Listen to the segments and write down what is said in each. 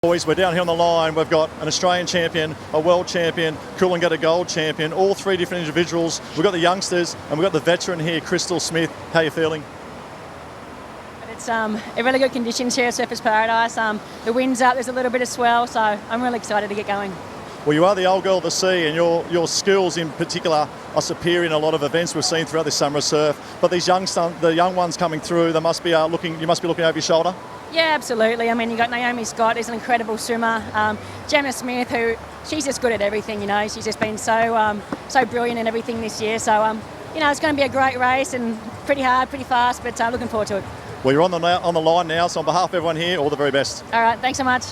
Boys, we're down here on the line. We've got an Australian champion, a world champion, Coolangatta gold champion, all three different individuals. We've got the youngsters and we've got the veteran here, Crystal Smith. How are you feeling? It's a really good conditions here at Surfers Paradise. The wind's up, there's a little bit of swell, so I'm really excited to get going. Well, you are the old girl of the sea, and your skills in particular are superior in a lot of events we've seen throughout this summer of surf. But these the young ones coming through, they must be you must be looking over your shoulder. Yeah, absolutely. I mean, you got Naomi Scott, who's an incredible swimmer. Gemma Smith, she's just good at everything. You know, she's just been so brilliant in everything this year. So it's going to be a great race and pretty hard, pretty fast. But looking forward to it. Well, you're on the line now, so on behalf of everyone here, all the very best. All right, thanks so much.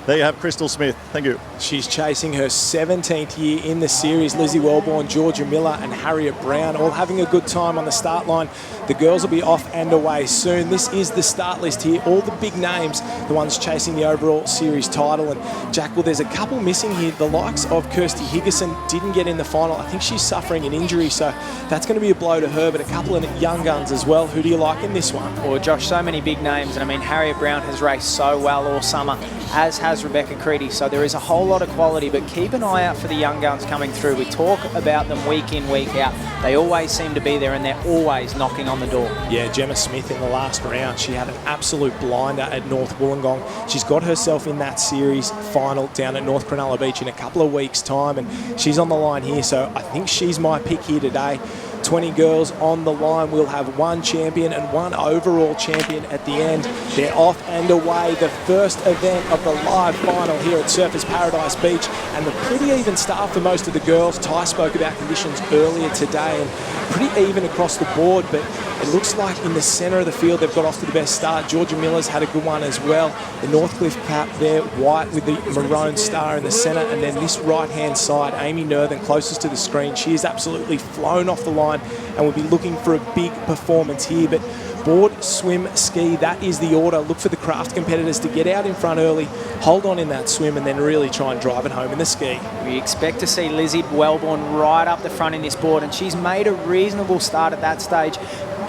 There you have Crystal Smith. Thank you. She's chasing her 17th year in the series. Lizzie Wellborn, Georgia Miller and Harriet Brown all having a good time on the start line. The girls will be off and away soon. This is the start list here. All the big names, the ones chasing the overall series title. And Jack, well, there's a couple missing here. The likes of Kirsty Higginson didn't get in the final. I think she's suffering an injury, so that's going to be a blow to her. But a couple of young guns as well. Who do you like in this one? Well, Josh, so many big names. And I mean, Harriet Brown has raced so well all summer, as has Rebecca Creedy. So there is a whole lot of quality, but keep an eye out for the young guns coming through. We talk about them week in, week out. They always seem to be there and they're always knocking on the door. Yeah, Gemma Smith in the last round, she had an absolute blinder at North Wollongong. She's got herself in that series final down at North Cronulla Beach in a couple of weeks' time, and she's on the line here, so I think she's my pick here today. 20 girls on the line. We'll have one champion and one overall champion at the end. They're off and away. The first event of the live final here at Surfers Paradise Beach, and a pretty even start for most of the girls. Ty spoke about conditions earlier today, and pretty even across the board, but it looks like in the centre of the field they've got off to the best start. Georgia Miller's had a good one as well. The Northcliffe cap there, white with the maroon star in the centre, and then this right-hand side, Amy Nerthen closest to the screen. She is absolutely flown off the line, and we'll be looking for a big performance here. But board, swim, ski, that is the order. Look for the craft competitors to get out in front early, hold on in that swim, and then really try and drive it home in the ski. We expect to see Lizzie Wellborn right up the front in this board, and she's made a reasonable start at that stage.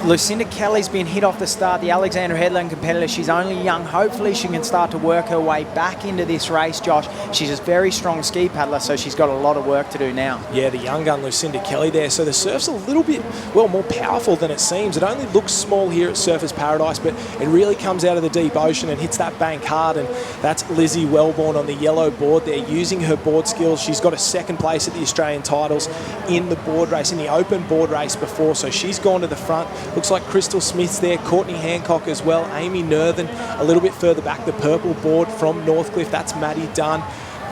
Lucinda Kelly's been hit off the start, the Alexandra Headland competitor. She's only young. Hopefully she can start to work her way back into this race, Josh. She's a very strong ski paddler, so she's got a lot of work to do now. Yeah, the young gun Lucinda Kelly there. So the surf's a little bit, well, more powerful than it seems. It only looks small here at Surfers Paradise, but it really comes out of the deep ocean and hits that bank hard. And that's Lizzie Wellborn on the yellow board there, using her board skills. She's got a second place at the Australian titles in the board race, in the open board race before, so she's gone to the front. Looks like Crystal Smith's there, Courtney Hancock as well, Amy Nerthen a little bit further back, the purple board from Northcliffe, that's Maddie Dunn.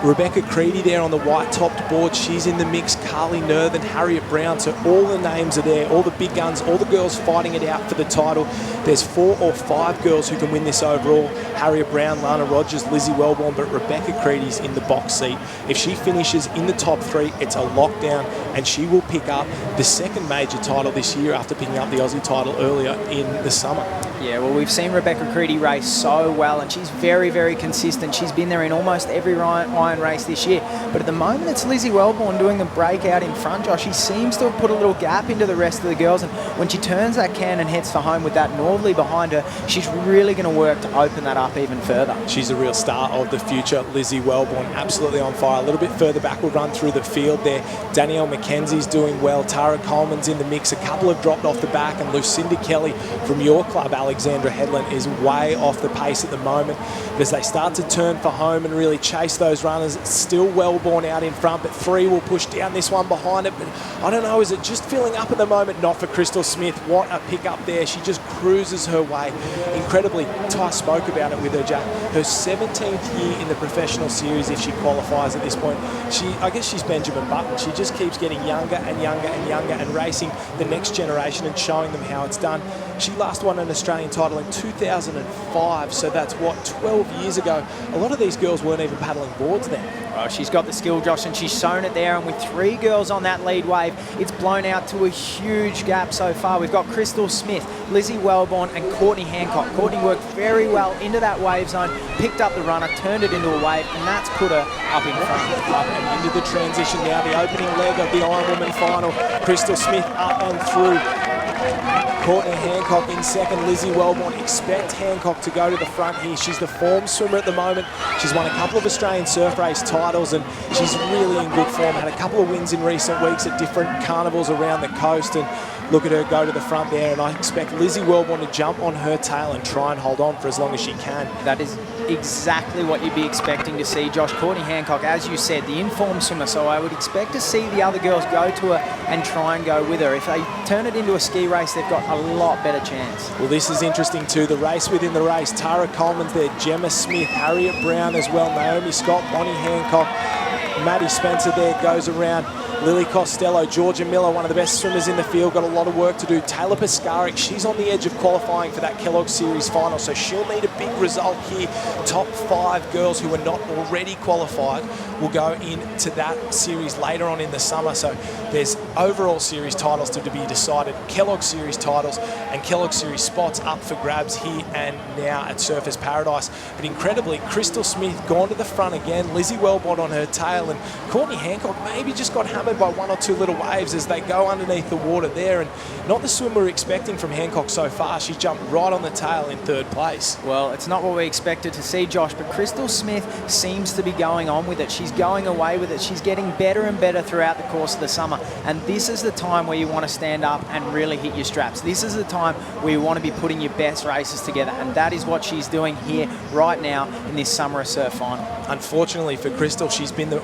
Rebecca Creedy there on the white-topped board. She's in the mix. Carly Nerthen, Harriet Brown. So all the names are there, all the big guns, all the girls fighting it out for the title. There's 4 or 5 girls who can win this overall. Harriet Brown, Lana Rogers, Lizzie Wellborn, but Rebecca Creedy's in the box seat. If she finishes in the top 3, it's a lockdown, and she will pick up the second major title this year after picking up the Aussie title earlier in the summer. Yeah, well, we've seen Rebecca Creedy race so well, and she's very, very consistent. She's been there in almost every iron race this year. But at the moment, it's Lizzie Wellborn doing the breakout in front, Josh. She seems to have put a little gap into the rest of the girls, and when she turns that can and heads for home with that Northerly behind her, she's really going to work to open that up even further. She's a real star of the future, Lizzie Wellborn, absolutely on fire. A little bit further back, we'll run through the field there. Danielle McKenzie's doing well. Tara Coleman's in the mix. A couple have dropped off the back, and Lucinda Kelly from your club, Alexandra Headland, is way off the pace at the moment. But as they start to turn for home and really chase those runners, it's still Wellborn out in front, but 3 will push down this one behind it. But I don't know, is it just filling up at the moment? Not for Crystal Smith. What a pick up there. She just cruises her way incredibly. Ty spoke about it with her, Jack. Her 17th year in the professional series, if she qualifies at this point. I guess she's Benjamin Button. She just keeps getting younger and younger and younger and racing the next generation and showing them how it's done. She last won an Australian title in 2005, so that's what, 12 years ago. A lot of these girls weren't even paddling boards then. Oh, she's got the skill, Josh, and she's shown it there. And with 3 girls on that lead wave, it's blown out to a huge gap so far. We've got Crystal Smith, Lizzie Wellborn, and Courtney Hancock. Courtney worked very well into that wave zone, picked up the runner, turned it into a wave, and that's put her up in front. Up and into the transition now, the opening leg of the Ironwoman final. Crystal Smith up and through. Courtney Hancock in second, Lizzie Wellborn. Expect Hancock to go to the front here. She's the form swimmer at the moment. She's won a couple of Australian surf race titles and she's really in good form. Had a couple of wins in recent weeks at different carnivals around the coast, and look at her go to the front there, and I expect Lizzie Wellborn to jump on her tail and try and hold on for as long as she can. That is exactly what you'd be expecting to see, Josh. Courtney Hancock, as you said, the informed swimmer, so I would expect to see the other girls go to her and try and go with her. If they turn it into a ski race, they've got a lot better chance. Well, this is interesting too. The race within the race. Tara Coleman's there, Gemma Smith, Harriet Brown as well, Naomi Scott, Bonnie Hancock, Maddie Spencer there goes around. Lily Costello, Georgia Miller, one of the best swimmers in the field, got a lot of work to do. Taylor Piskarik, she's on the edge of qualifying for that Kellogg Series final, so she'll need a big result here. Top 5 girls who are not already qualified will go into that series later on in the summer, so there's overall series titles to be decided, Kellogg Series titles and Kellogg Series spots up for grabs here and now at Surfers Paradise. But incredibly, Crystal Smith gone to the front again, Lizzie Wellborn on her tail, and Courtney Hancock maybe just got hammered by 1 or 2 little waves as they go underneath the water there, and not the swim we're expecting from Hancock so far. She's jumped right on the tail in 3rd place. Well, it's not what we expected to see, Josh, but Crystal Smith seems to be going on with it. She's going away with it. She's getting better and better throughout the course of the summer, and this is the time where you want to stand up and really hit your straps. This is the time where you want to be putting your best races together, and that is what she's doing here right now in this Summer of Surf final. Unfortunately for Crystal, she's been the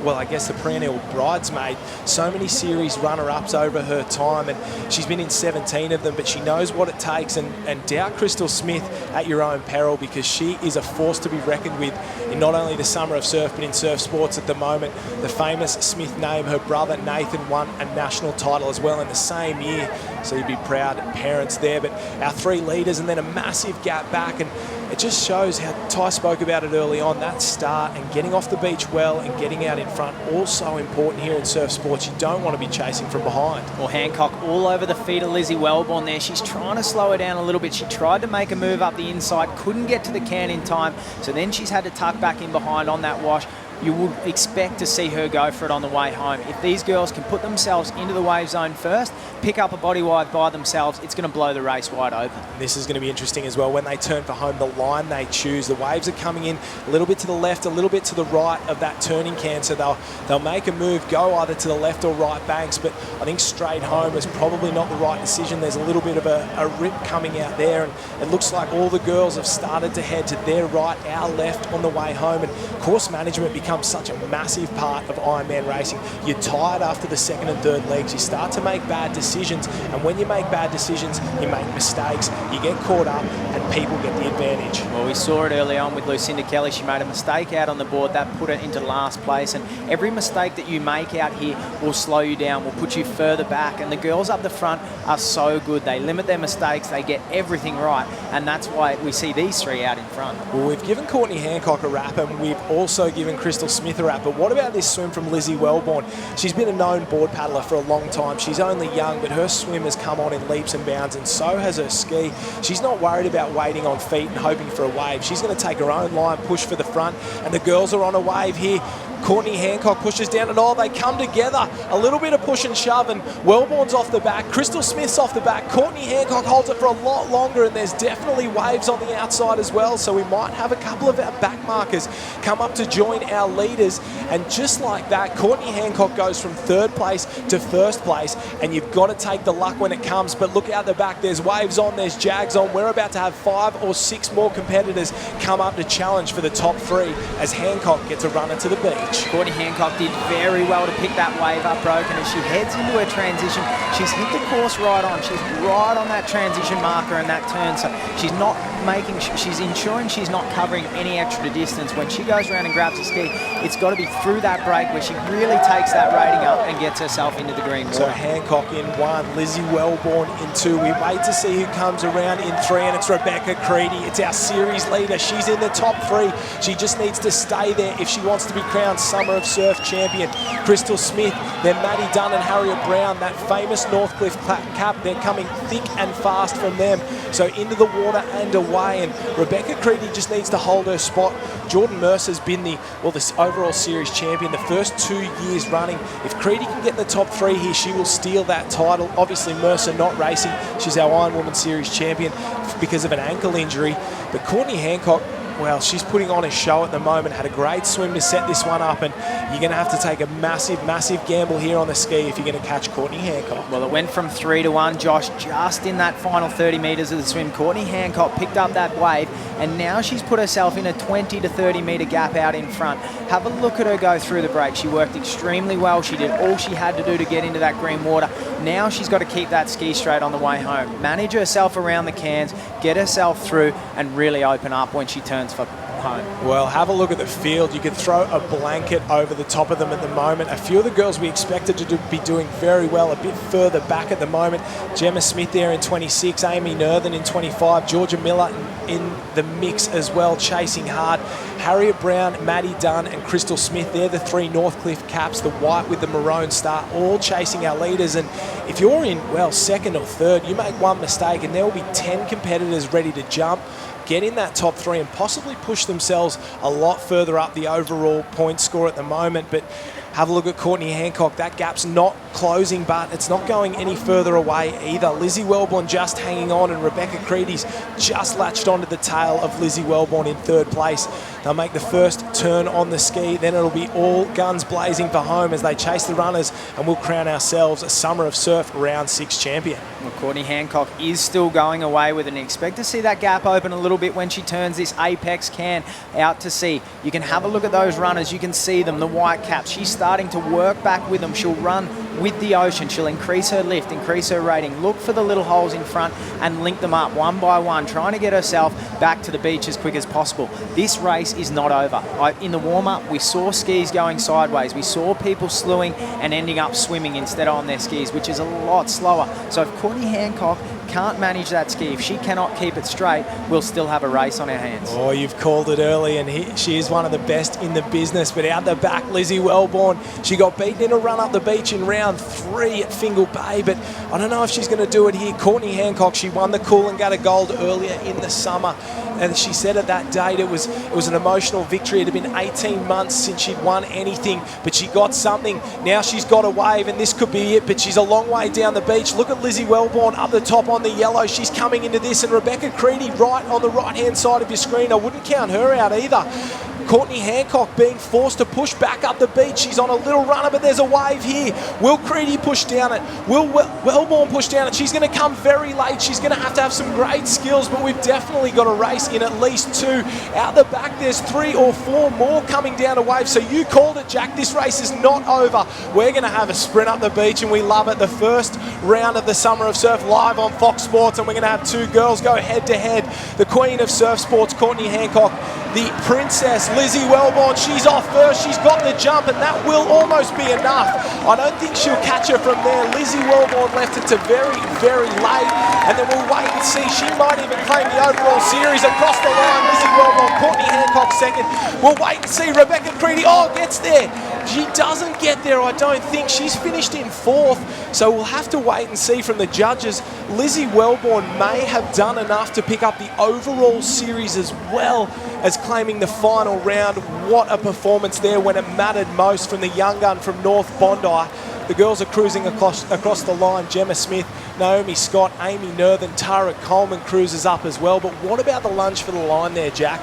perennial bridesmaid. So many series runner-ups over her time, and she's been in 17 of them, but she knows what it takes, and doubt Crystal Smith at your own peril, because she is a force to be reckoned with in not only the Summer of Surf, but in surf sports at the moment. The famous Smith name, her brother Nathan won a national title as well in the same year, so you'd be proud parents there. But our 3 leaders, and then a massive gap back, and it just shows how Ty spoke about it early on, that start and getting off the beach well and getting out in front, also important here in surf sports. You don't want to be chasing from behind. Well, Hancock all over the feet of Lizzie Wellborn there. She's trying to slow her down a little bit. She tried to make a move up the inside, couldn't get to the can in time, so then she's had to tuck back in behind on that wash. You would expect to see her go for it on the way home. If these girls can put themselves into the wave zone first, pick up a body wide by themselves, it's going to blow the race wide open. This is going to be interesting as well. When they turn for home, the line they choose, the waves are coming in a little bit to the left, a little bit to the right of that turning can, so they'll make a move, go either to the left or right banks, but I think straight home is probably not the right decision. There's a little bit of a rip coming out there, and it looks like all the girls have started to head to their right, our left on the way home, and course management becomes such a massive part of Ironman racing. You're tired after the 2nd and 3rd legs. You start to make bad decisions, and when you make bad decisions, you make mistakes. You get caught up, and people get the advantage. Well, we saw it early on with Lucinda Kelly. She made a mistake out on the board that put her into last place, and every mistake that you make out here will slow you down, will put you further back, and the girls up the front are so good. They limit their mistakes, they get everything right, and that's why we see these 3 out in front. Well, we've given Courtney Hancock a wrap, and we've also given Crystal Smith a wrap, but what about this swim from Lizzie Wellborn? She's been a known board paddler for a long time. She's only young, but her swim has come on in leaps and bounds, and so has her ski. She's not worried about waiting on feet and hoping for a wave. She's going to take her own line, push for the front, and the girls are on a wave here. Courtney Hancock pushes down, and they come together. A little bit of push and shove, and Wellborn's off the back. Crystal Smith's off the back. Courtney Hancock holds it for a lot longer, and there's definitely waves on the outside as well, so we might have a couple of our back markers come up to join our leaders. And just like that, Courtney Hancock goes from 3rd place to 1st place, and you've got to take the luck when it comes. But look out the back, there's waves on, there's jags on. We're about to have 5 or 6 more competitors come up to challenge for the top 3 as Hancock gets a runner to the beach. Courtney Hancock did very well to pick that wave up broken. As she heads into her transition, she's hit the course right on. She's right on that transition marker and that turn, so she's not making, she's ensuring she's not covering any extra distance. When she goes around and grabs a ski, it's got to be through that break where she really takes that rating up and gets herself into the green water. So Hancock in 1, Lizzie Wellborn in 2. We wait to see who comes around in 3, and it's Rebecca Creedy. It's our series leader. She's in the top 3. She just needs to stay there if she wants to be crowned Summer of Surf champion. Crystal Smith, then Maddie Dunn and Harriet Brown, that famous Northcliffe cap, they're coming thick and fast from them. So into the water and away. away, and Rebecca Creedy just needs to hold her spot. Jordan Mercer's been this overall series champion the first 2 years running. If Creedy can get in the top 3 here, she will steal that title. Obviously, Mercer not racing. She's our Ironwoman series champion because of an ankle injury. But Courtney Hancock, well, she's putting on a show at the moment. Had a great swim to set this one up, and you're going to have to take a massive, massive gamble here on the ski if you're going to catch Courtney Hancock. Well, it went from 3 to 1, Josh, just in that final 30 metres of the swim. Courtney Hancock picked up that wave, and now she's put herself in a 20 to 30 metre gap out in front. Have a look at her go through the break. She worked extremely well. She did all she had to do to get into that green water. Now she's got to keep that ski straight on the way home. Manage herself around the cans, get herself through, and really open up when she turns for home. Well, have a look at the field. You could throw a blanket over the top of them at the moment. A few of the girls we expected to be doing very well a bit further back at the moment. Gemma Smith there in 26, Amy Nerthen in 25, Georgia Miller in the mix as well, chasing hard. Harriet Brown, Maddie Dunn and Crystal Smith, they're the 3 Northcliffe caps, the white with the maroon star, all chasing our leaders. And if you're in, well, second or third, you make one mistake and there will be 10 competitors ready to jump, get in that top 3 and possibly push themselves a lot further up the overall point score at the moment. But have a look at Courtney Hancock. That gap's not closing, but it's not going any further away either. Lizzie Wellborn just hanging on, and Rebecca Creedy's just latched onto the tail of Lizzie Wellborn in 3rd place. They'll make the first turn on the ski, then it'll be all guns blazing for home as they chase the runners, and we'll crown ourselves a Summer of Surf Round 6 champion. Well, Courtney Hancock is still going away with it, and expect to see that gap open a little bit when she turns this apex can out to sea. You can have a look at those runners. You can see them, the white caps. She's starting to work back with them. She'll run with the ocean. She'll increase her lift, increase her rating, look for the little holes in front and link them up one by one, trying to get herself back to the beach as quick as possible. This race is not over. In the warm-up, we saw skis going sideways. We saw people slewing and ending up swimming instead of on their skis, which is a lot slower. So if Courtney Hancock can't manage that ski, if she cannot keep it straight, we'll still have a race on our hands. Oh, you've called it early, and she is one of the best in the business. But out the back, Lizzie Wellborn, she got beaten in a run up the beach in round 3 at Fingal Bay, but I don't know if she's going to do it here. Courtney Hancock, she won the Coolangatta Gold earlier in the summer, and she said at that date it was an emotional victory. It had been 18 months since she'd won anything, but she got something. Now she's got a wave, and this could be it, but she's a long way down the beach. Look at Lizzie Wellborn up the top on the yellow. She's coming into this, and Rebecca Creedy right on the right-hand side of your screen. I wouldn't count her out either. Courtney Hancock being forced to push back up the beach. She's on a little runner, but there's a wave here. Will Creedy push down it? Will Wellborn push down it? She's going to come very late. She's going to have some great skills, but we've definitely got a race in at least 2. Out the back, there's 3 or 4 more coming down a wave. So you called it, Jack. This race is not over. We're going to have a sprint up the beach, and we love it. The first round of the Summer of Surf live on Fox Sports, and we're going to have 2 girls go head-to-head. The Queen of Surf Sports, Courtney Hancock. The Princess, Lizzie Wellborn, she's off first. She's got the jump, and that will almost be enough. I don't think she'll catch her from there. Lizzie Wellborn left it to very, very late, and then we'll wait and see. She might even claim the overall series across the line. Lizzie Wellborn, Courtney Hancock second. We'll wait and see. Rebecca Creedy, gets there. She doesn't get there, I don't think. She's finished in 4th, so we'll have to wait and see from the judges. Lizzie Wellborn may have done enough to pick up the overall series as well as claiming the final round. What a performance there when it mattered most from the young gun from North Bondi. The girls are cruising across the line. Gemma Smith, Naomi Scott, Amy Nerthen, Tara Coleman cruises up as well. But what about the lunge for the line there, Jack?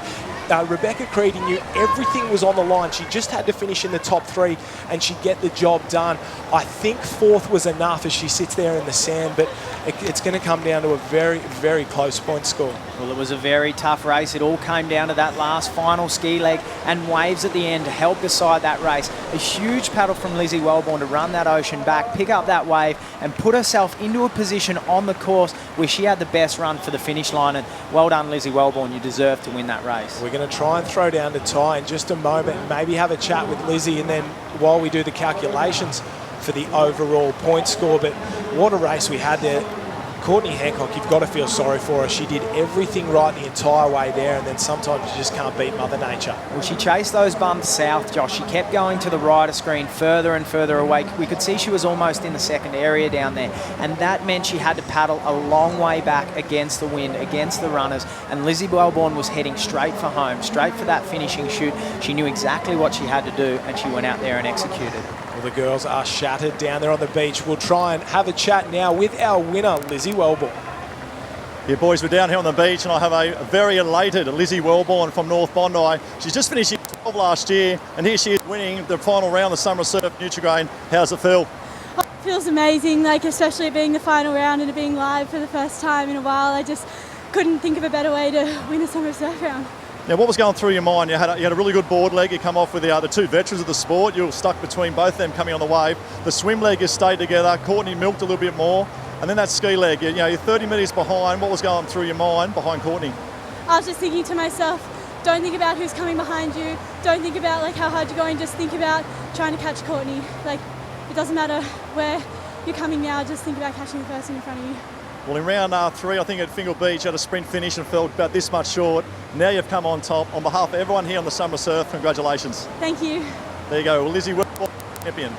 Rebecca Creedy knew everything was on the line. She just had to finish in the top 3 and she'd get the job done. I think 4th was enough as she sits there in the sand, but it's going to come down to a very, very close point score. Well, it was a very tough race. It all came down to that last final ski leg and waves at the end to help decide that race. A huge paddle from Lizzie Wellborn to run that ocean back, pick up that wave and put herself into a position on the course where she had the best run for the finish line. And well done, Lizzie Wellborn. You deserve to win that race. We're going to try and throw down to Ty in just a moment and maybe have a chat with Lizzie, and then while we do the calculations for the overall point score. But what a race we had there. Courtney Hancock, you've got to feel sorry for her. She did everything right the entire way there, and then sometimes you just can't beat Mother Nature. Well, she chased those bumps south, Josh. She kept going to the rider screen further and further away. We could see she was almost in the second area down there, and that meant she had to paddle a long way back against the wind, against the runners, and Lizzie Wellborn was heading straight for home, straight for that finishing chute. She knew exactly what she had to do, and she went out there and executed. Well, the girls are shattered down there on the beach. We'll try and have a chat now with our winner, Lizzie Wellborn. Yeah, boys, we're down here on the beach, and I have a very elated Lizzie Wellborn from North Bondi. She's just finished year 12 last year, and here she is winning the final round of the Summer Surf Nutri-Grain. How's it feel? It feels amazing, like especially being the final round and it being live for the first time in a while. I just couldn't think of a better way to win a Summer Surf round. Now, what was going through your mind? You had a really good board leg. You come off with the two veterans of the sport. You were stuck between both of them coming on the wave. The swim leg, you stayed together. Courtney milked a little bit more. And then that ski leg, you're 30 metres behind. What was going through your mind behind Courtney? I was just thinking to myself, don't think about who's coming behind you. Don't think about like how hard you're going. Just think about trying to catch Courtney. Like, it doesn't matter where you're coming now. Just think about catching the person in front of you. Well, in round 3, I think at Fingal Beach, you had a sprint finish and fell about this much short. Now you've come on top. On behalf of everyone here on the Summer Surf, congratulations. Thank you. There you go. Well, Lizzie Wellborn, champion.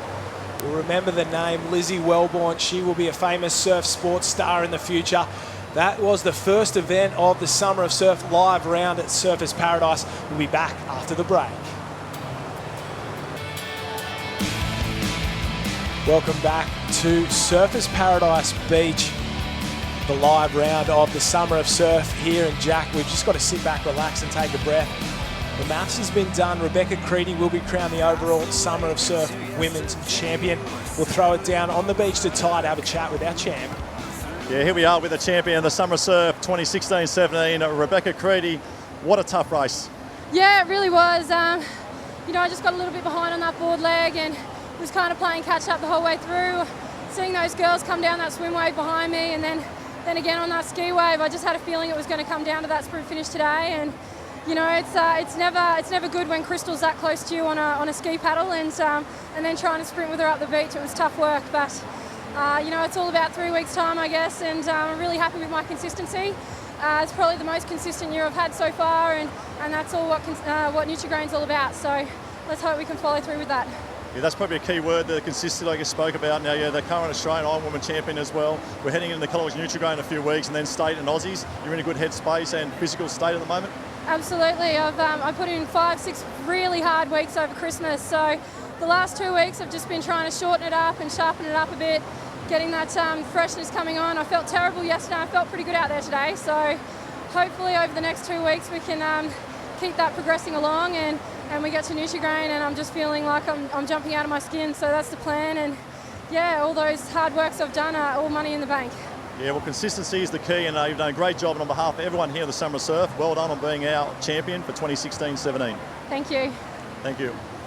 We'll remember the name Lizzie Wellborn. She will be a famous surf sports star in the future. That was the first event of the Summer of Surf live round at Surfers Paradise. We'll be back after the break. Welcome back to Surfers Paradise Beach. The live round of the Summer of Surf here in Jack. We've just got to sit back, relax and take a breath. The match has been done. Rebecca Creedy will be crowned the overall Summer of Surf Women's Champion. We'll throw it down on the beach to Ty to have a chat with our champ. Yeah, here we are with the champion of the Summer Surf 2016-17, Rebecca Creedy. What a tough race. Yeah, it really was. I just got a little bit behind on that board leg and was kind of playing catch up the whole way through. Seeing those girls come down that swim wave behind me, and then again on that ski wave, I just had a feeling it was going to come down to that sprint finish today. And it's never good when Crystal's that close to you on a ski paddle, and then trying to sprint with her up the beach. It was tough work, but it's all about 3 weeks' time, I guess, and I'm really happy with my consistency. It's probably the most consistent year I've had so far, and that's all what Nutri-Grain's all about. So let's hope we can follow through with that. Yeah, that's probably a key word, the consistency like you spoke about. Now, the current Australian Ironwoman champion as well. We're heading into the College Nutri-Grain in a few weeks, and then state and Aussies. You're in a good headspace and physical state at the moment? Absolutely. I put in 5-6 really hard weeks over Christmas. So the last 2 weeks I've just been trying to shorten it up and sharpen it up a bit, getting that freshness coming on. I felt terrible yesterday. I felt pretty good out there today. So hopefully over the next 2 weeks we can keep that progressing along and we get to Nutri-Grain, and I'm just feeling like I'm jumping out of my skin. So that's the plan. And yeah, all those hard works I've done are all money in the bank. Yeah, well, consistency is the key, and you've done a great job. And on behalf of everyone here at the Summer Surf, well done on being our champion for 2016-17. Thank you. Thank you.